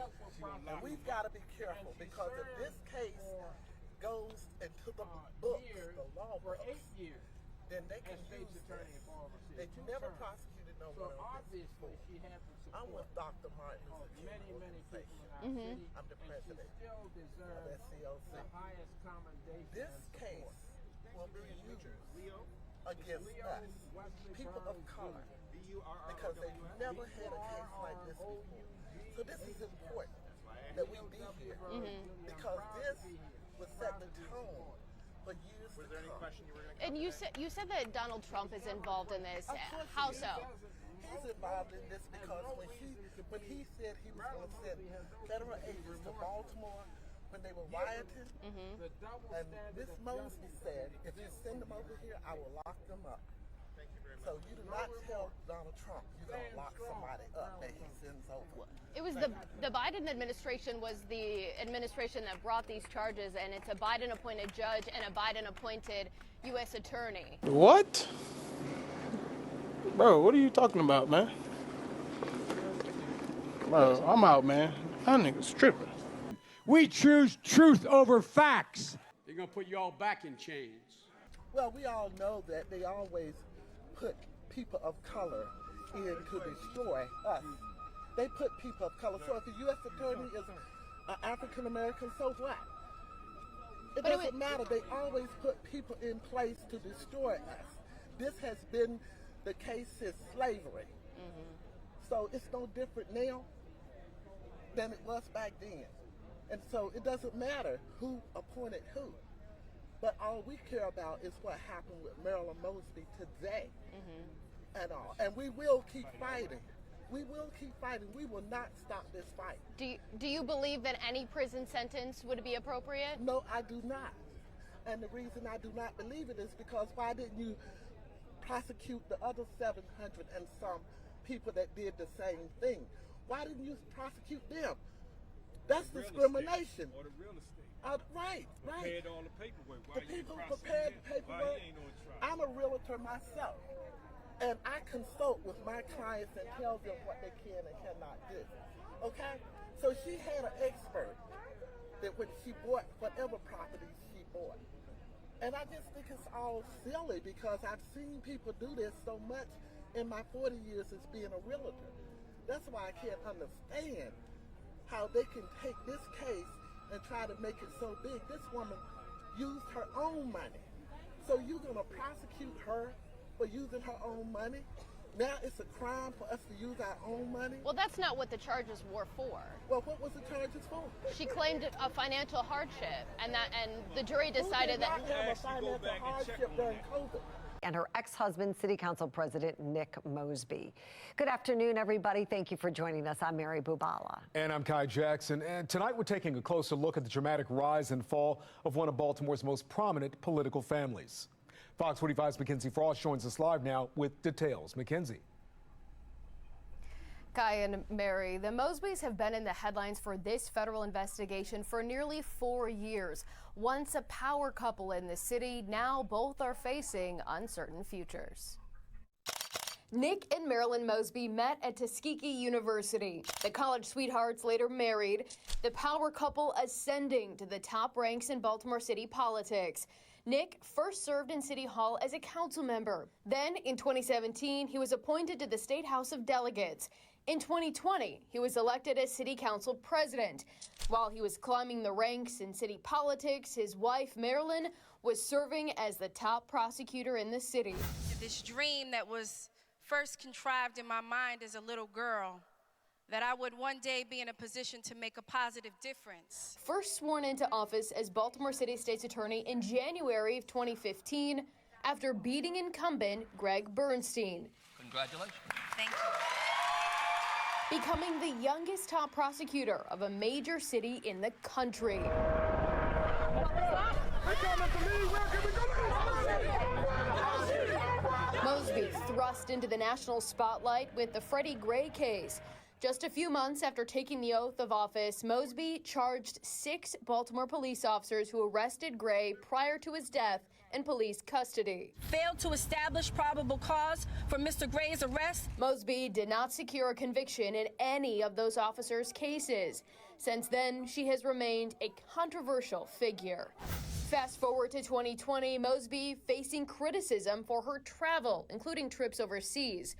And we've got to be careful because if this case goes into the books, the law books, then they can use this. They never prosecuted no one on this before. I'm with Dr. Martin Luther King organization. I'm the president of SCOC. This case will be used against us, people of color, because they've never had a case like this before. So this is important that we be here because this will set the tone for years to come. And you said that Donald Trump is involved in this. How so? He's involved in this because when he said he was going to send federal agents to Baltimore when they were rioting, and Ms. Mosby said, if you send them over here, I will lock them up. So you do not tell Donald Trump you're going to lock somebody up that he sends over. It was the Biden administration was the administration that brought these charges, and it's a Biden-appointed judge and a Biden-appointed U.S. attorney. What? Bro, what are you talking about, man? Bro, I'm out, man. That nigga's tripping. We choose truth over facts. They're going to put you all back in chains. Well, we all know that they always put people of color in to destroy us. They put people of color. So if the U.S. attorney is an African American, so what? It doesn't matter. They always put people in place to destroy us. This has been the case since slavery. So it's no different now than it was back then. And so it doesn't matter who appointed who. But all we care about is what happened with Marilyn Mosby today and all. And we will keep fighting. We will keep fighting. We will not stop this fight. Do you believe that any prison sentence would be appropriate? No, I do not. And the reason I do not believe it is because why didn't you prosecute the other 700 and some people that did the same thing? Why didn't you prosecute them? That's discrimination. Or the real estate. Right. Prepared all the paperwork. The people prepared the paperwork. I'm a realtor myself, and I consult with my clients and tell them what they can and cannot do. Okay? So she had an expert that when she bought whatever properties she bought. And I just think it's all silly because I've seen people do this so much in my 40 years as being a realtor. That's why I can't understand how they can take this case and try to make it so big. This woman used her own money. So you're going to prosecute her for using her own money? Now it's a crime for us to use our own money? Well, that's not what the charges were for. Well, what was the charges for? She claimed a financial hardship, and the jury decided that. Who did not have a financial hardship during COVID? And her ex-husband, City Council President Nick Mosby. Good afternoon, everybody. Thank you for joining us. I'm Mary Bubala. And I'm Kai Jackson. And tonight we're taking a closer look at the dramatic rise and fall of one of Baltimore's most prominent political families. Fox 45's Mackenzie Frost joins us live now with details. Mackenzie. Guy and Mary, the Mosbys have been in the headlines for this federal investigation for nearly 4 years. Once a power couple in the city, now both are facing uncertain futures. Nick and Marilyn Mosby met at Tuskegee University. The college sweethearts later married, the power couple ascending to the top ranks in Baltimore City politics. Nick first served in City Hall as a council member. Then, in 2017, he was appointed to the State House of Delegates. In 2020, he was elected as City Council President. While he was climbing the ranks in city politics, his wife, Marilyn, was serving as the top prosecutor in the city. This dream that was first contrived in my mind as a little girl, that I would one day be in a position to make a positive difference. First sworn into office as Baltimore City State's Attorney in January of 2015 after beating incumbent Greg Bernstein. Congratulations. Thank you. Becoming the youngest top prosecutor of a major city in the country. Mosby thrust into the national spotlight with the Freddie Gray case. Just a few months after taking the oath of office, Mosby charged 6 Baltimore police officers who arrested Gray prior to his death in police custody. Failed to establish probable cause for Mr. Gray's arrest. Mosby did not secure a conviction in any of those officers' cases. Since then, she has remained a controversial figure. Fast forward to 2020, Mosby facing criticism for her travel, including trips overseas.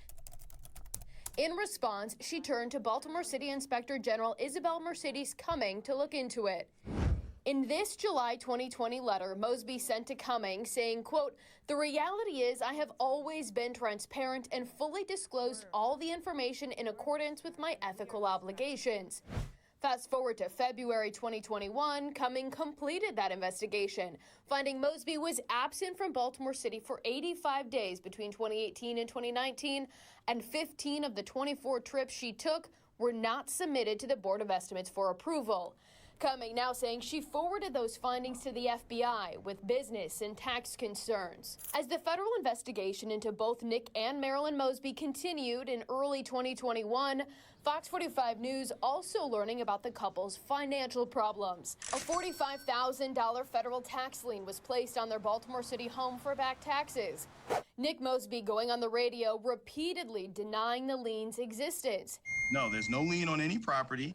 In response, she turned to Baltimore City Inspector General Isabel Mercedes Cumming to look into it. In this July 2020 letter, Mosby sent to Cumming saying, quote, "The reality is I have always been transparent and fully disclosed all the information in accordance with my ethical obligations." Fast forward to February 2021, Cumming completed that investigation, finding Mosby was absent from Baltimore City for 85 days between 2018 and 2019, and 15 of the 24 trips she took were not submitted to the Board of Estimates for approval. Cumming now saying she forwarded those findings to the FBI with business and tax concerns. As the federal investigation into both Nick and Marilyn Mosby continued in early 2021, Fox 45 News also learning about the couple's financial problems. A $45,000 federal tax lien was placed on their Baltimore City home for back taxes. Nick Mosby going on the radio repeatedly denying the lien's existence. No, there's no lien on any property.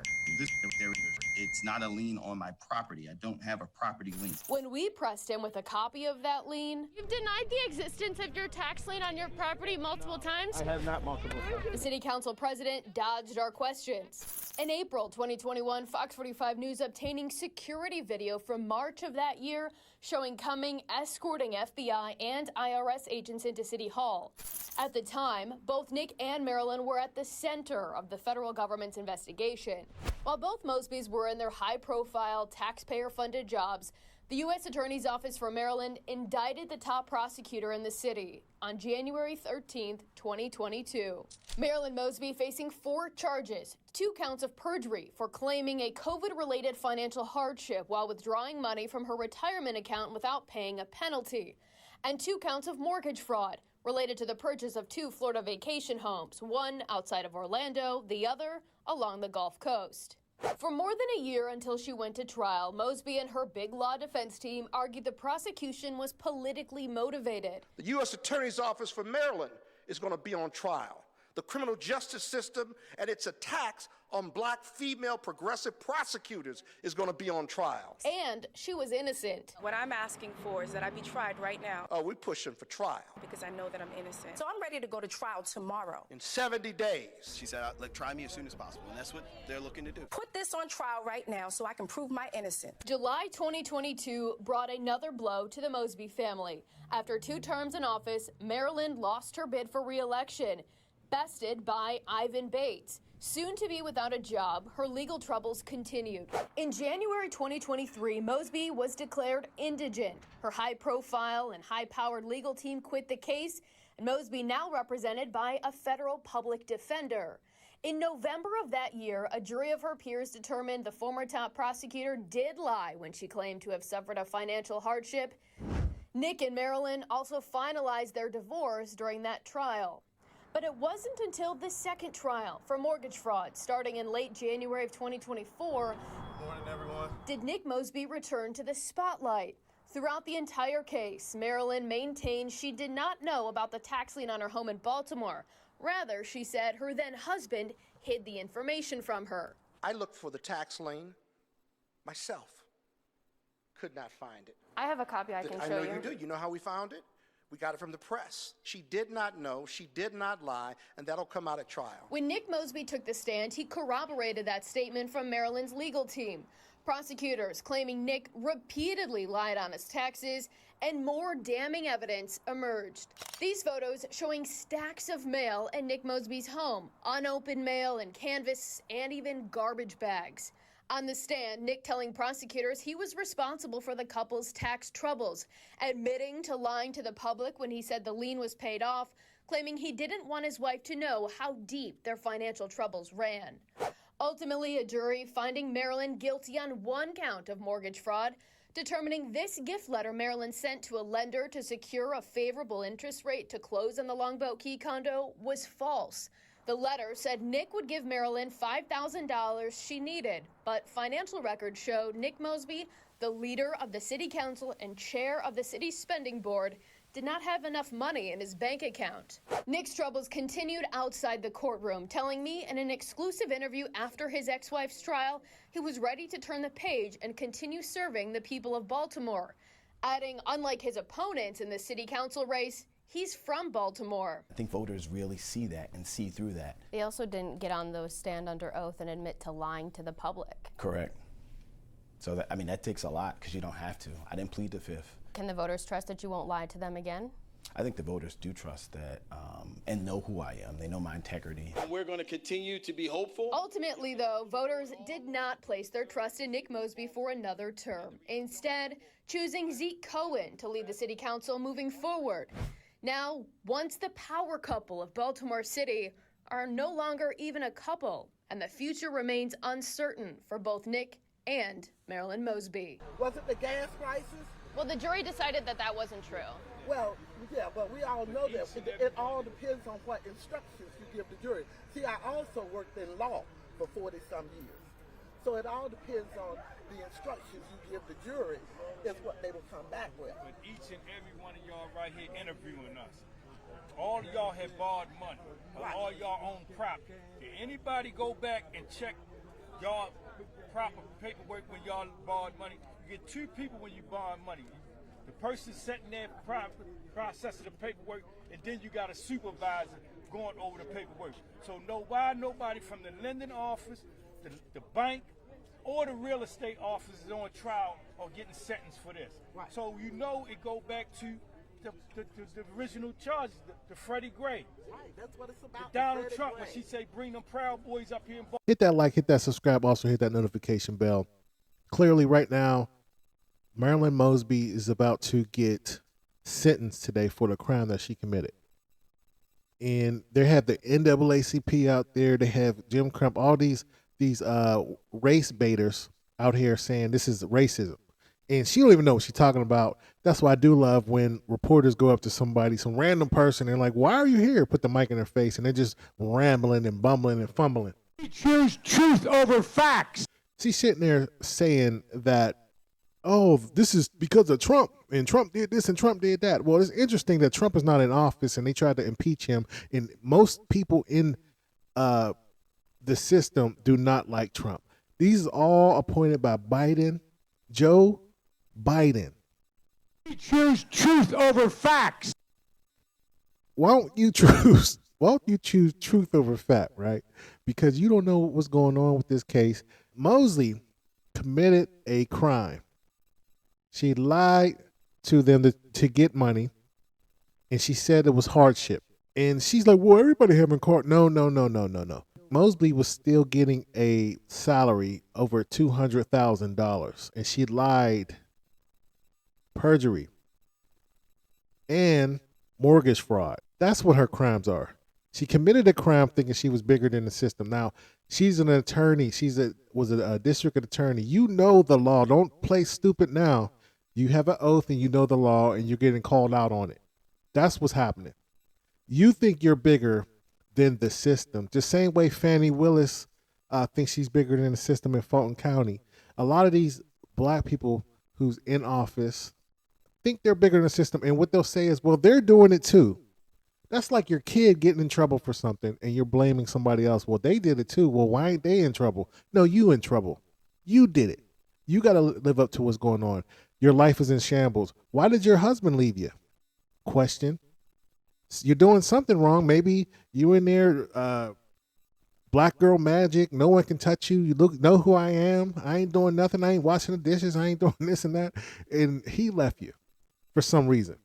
It's not a lien on my property. I don't have a property lien. When we pressed him with a copy of that lien, "You've denied the existence of your tax lien on your property multiple times." I have not multiple times. the city council president dodged our questions. In April 2021, Fox 45 News obtaining security video from March of that year showing Cumming escorting FBI and IRS agents into City Hall. At the time, both Nick and Marilyn were at the center of the federal government's investigation. While both Mosbys were in their high-profile, taxpayer-funded jobs, the U.S. Attorney's Office for Maryland indicted the top prosecutor in the city on January 13, 2022. Marilyn Mosby facing 4 charges, 2 counts of perjury for claiming a COVID-related financial hardship while withdrawing money from her retirement account without paying a penalty, and 2 counts of mortgage fraud related to the purchase of 2 Florida vacation homes, one outside of Orlando, the other along the Gulf Coast. For more than a year until she went to trial, Mosby and her big law defense team argued the prosecution was politically motivated. The U.S. Attorney's Office for Maryland is going to be on trial. The criminal justice system and its attacks on black female progressive prosecutors is going to be on trial. And she was innocent. What I'm asking for is that I be tried right now. Oh, we're pushing for trial. Because I know that I'm innocent. So I'm ready to go to trial tomorrow. In 70 days. She said, try me as soon as possible, and that's what they're looking to do. Put this on trial right now so I can prove my innocence. July 2022 brought another blow to the Mosby family. After 2 terms in office, Marilyn lost her bid for re-election, bested by Ivan Bates. Soon to be without a job, her legal troubles continued. In January 2023, Mosby was declared indigent. Her high-profile and high-powered legal team quit the case, and Mosby now represented by a federal public defender. In November of that year, a jury of her peers determined the former top prosecutor did lie when she claimed to have suffered a financial hardship. Nick and Marilyn also finalized their divorce during that trial. But it wasn't until the second trial for mortgage fraud, starting in late January of 2024, Morning, everyone. did Nick Mosby return to the spotlight. Throughout the entire case, Marilyn maintained she did not know about the tax lien on her home in Baltimore. Rather, she said her then-husband hid the information from her. I looked for the tax lien myself. Could not find it. I have a copy I can show you. I know you do. You know how we found it? We got it from the press. She did not know, she did not lie, and that'll come out at trial. When Nick Mosby took the stand, he corroborated that statement from Maryland's legal team. Prosecutors claiming Nick repeatedly lied on his taxes, and more damning evidence emerged. These photos showing stacks of mail in Nick Mosby's home, unopened mail and canvas, and even garbage bags. On the stand, Nick telling prosecutors he was responsible for the couple's tax troubles, admitting to lying to the public when he said the lien was paid off, claiming he didn't want his wife to know how deep their financial troubles ran. Ultimately, a jury finding Marilyn guilty on 1 count of mortgage fraud, determining this gift letter Marilyn sent to a lender to secure a favorable interest rate to close on the Longboat Key condo was false. The letter said Nick would give Marilyn $5,000 she needed, but financial records showed Nick Mosby, the leader of the city council and chair of the city's spending board, did not have enough money in his bank account. Nick's troubles continued outside the courtroom, telling me in an exclusive interview after his ex-wife's trial, he was ready to turn the page and continue serving the people of Baltimore, adding, unlike his opponents in the city council race, he's from Baltimore. I think voters really see that and see through that. He also didn't get on the stand under oath and admit to lying to the public. Correct. So that, I mean, that takes a lot because you don't have to. I didn't plead the fifth. Can the voters trust that you won't lie to them again? I think the voters do trust that and know who I am. They know my integrity. We're going to continue to be hopeful. Ultimately, though, voters did not place their trust in Nick Mosby for another term, instead choosing Zeke Cohen to lead the city council moving forward. Now, once the power couple of Baltimore City are no longer even a couple, and the future remains uncertain for both Nick and Marilyn Mosby. Was it the gas prices? Well, the jury decided that that wasn't true. Well, yeah, but we all know that it all depends on what instructions you give the jury. See, I also worked in law for 40-some years. So it all depends on the instructions you give the jury is what they will come back with. But each and every one of y'all right here interviewing us, all of y'all have borrowed money, Right. all y'all own property. Did anybody go back and check y'all proper paperwork when y'all borrowed money? You get two people when you borrow money. The person sitting there processing the paperwork, and then you got a supervisor going over the paperwork. So why nobody from the lending office, the bank, or the real estate office is on trial or getting sentenced for this? Right. So you know it go back to the original charges, the Freddie Gray. Right, that's what it's about. The Donald Freddie Trump, Gray. when she say bring them Proud Boys up here and Hit that like, hit that subscribe, also hit that notification bell. Clearly right now, Marilyn Mosby is about to get sentenced today for the crime that she committed. And they have the NAACP out there. They have Jim Crump, all these race baiters out here saying this is racism. And she don't even know what she's talking about. That's why I do love when reporters go up to somebody, some random person, and like, why are you here? Put the mic in their face, and they're just rambling and bumbling and fumbling. We choose truth over facts. She's sitting there saying that, oh, this is because of Trump, and Trump did this and Trump did that. Well, it's interesting that Trump is not in office, and they tried to impeach him, and most people in the system do not like Trump. These are all appointed by Biden, Joe Biden. We choose truth over facts. Why don't you choose truth over fact, right? Because you don't know what's going on with this case. Mosley committed a crime. She lied to them to get money, and she said it was hardship. And she's like, well, everybody having court. No. Mosby was still getting a salary over $200,000, and she lied, perjury, and mortgage fraud. That's what her crimes are. She committed a crime thinking she was bigger than the system. Now, she's an attorney. Was a district attorney. You know the law. Don't play stupid now. You have an oath and you know the law, and you're getting called out on it. That's what's happening. You think you're bigger than the system. The same way Fannie Willis thinks she's bigger than the system in Fulton County. A lot of these black people who's in office think they're bigger than the system, and what they'll say is, well, they're doing it too. That's like your kid getting in trouble for something, and you're blaming somebody else. Well, they did it too. Well, why ain't they in trouble? No, you in trouble. You did it. You got to live up to what's going on. Your life is in shambles. Why did your husband leave you? Question. You're doing something wrong. Maybe you in there, black girl magic. No one can touch you. You know who I am. I ain't doing nothing. I ain't washing the dishes. I ain't doing this and that. And he left you for some reason.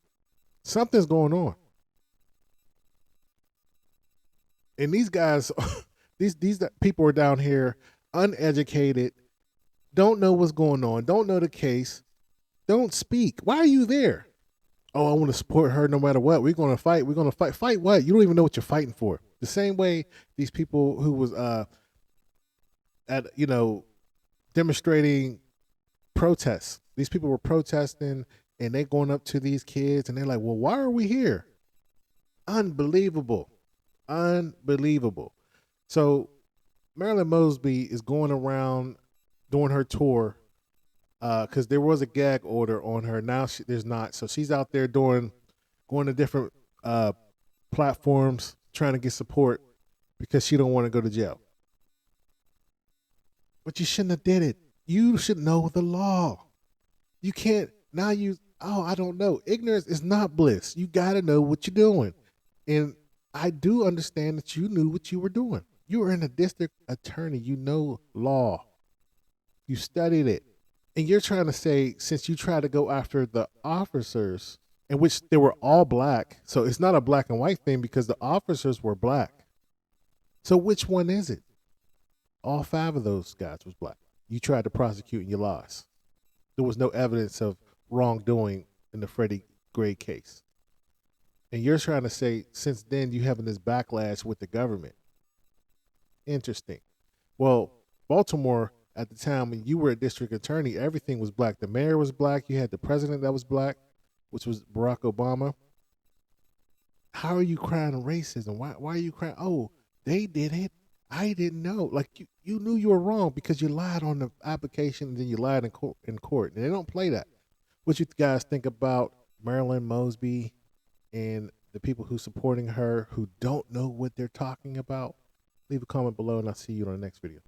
Something's going on. And these guys, these people are down here uneducated, don't know what's going on, don't know the case, don't speak. Why are you there? Oh, I want to support her no matter what. We're going to fight. We're going to fight. Fight what? You don't even know what you're fighting for. The same way these people who was demonstrating protests. These people were protesting, and they going up to these kids, and they're like, well, why are we here? Unbelievable. Unbelievable. So Marilyn Mosby is going around doing her tour because there was a gag order on her. Now there's not. So she's out there going to different platforms trying to get support because she don't want to go to jail. But you shouldn't have did it. You should know the law. You can't now I don't know. Ignorance is not bliss. You got to know what you're doing. And I do understand that you knew what you were doing. You were in a district attorney. You know law. You studied it. And you're trying to say, since you tried to go after the officers, in which they were all black, so it's not a black and white thing because the officers were black. So which one is it? All 5 of those guys was black. You tried to prosecute and you lost. There was no evidence of wrongdoing in the Freddie Gray case. And you're trying to say, since then, you having this backlash with the government. Interesting. Well, Baltimore, at the time when you were a district attorney, everything was black. The mayor was black. You had the president that was black, which was Barack Obama. How are you crying racism? Why are you crying? Oh, they did it. I didn't know. Like you knew you were wrong because you lied on the application and then you lied in court. And they don't play that. What you guys think about Marilyn Mosby and the people who supporting her who don't know what they're talking about? Leave a comment below and I'll see you on the next video.